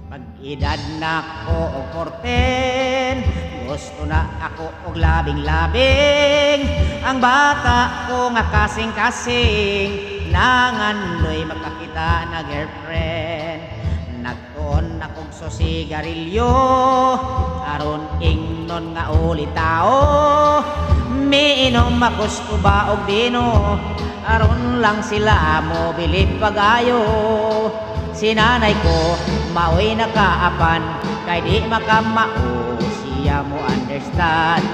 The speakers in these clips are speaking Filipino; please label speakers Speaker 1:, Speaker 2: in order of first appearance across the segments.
Speaker 1: Pag-edad na ko og 14, gusto na ako og labing-labing. Ang bata ko nga kasing-kasing, nangandoy makakita na girlfriend. Nagtuon akong sigarilyo, aron ingnon nga uli tao. Miinom ako tuba og bino, aron lang sila mo bilid pagayo. Si nanay ko maoy nakaapan, kay di makamao siya mo understand.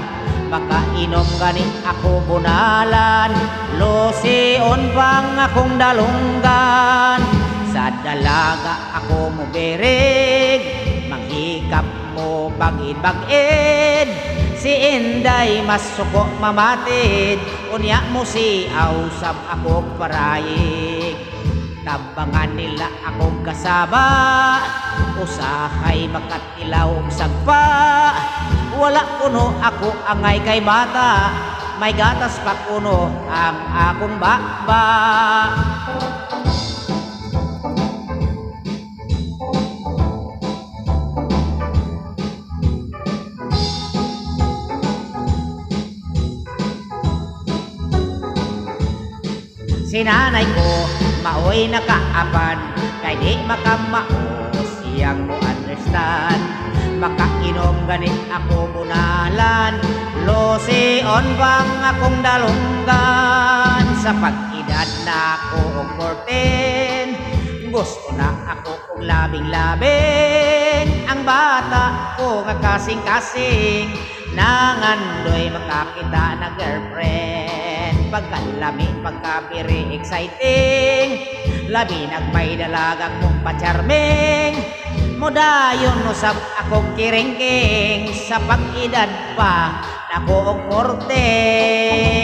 Speaker 1: Makainom gani ako bunalan, losion pang akong dalunggan. Sa dalaga ako mo berig, manghikap mo bagid-bagid. Si Inday mas suko mamatid, unya mo si Ausab ako parayig. Tabangan nila akong kasama, usahay makatilaw og sagpa. Wala kuno ako angay kay bata, may gatas pa kuno ang akong bakba. Si nanay ko maoy nakaapan, kay di makamao siyang mo understand. Makainom ganit ako bunalan, losion bang akong dalunggan. Sa pag-edad na ako og 14, gusto na ako og labing-labing. Ang bata ko nga kasing-kasing, nangandoy makakita na girlfriend. Pagkalami, pagkapiri exciting, labi nagmay dalagang mong pa-charming. Mudayon usab akong kiringking, sa pag-edad pa nako og 14.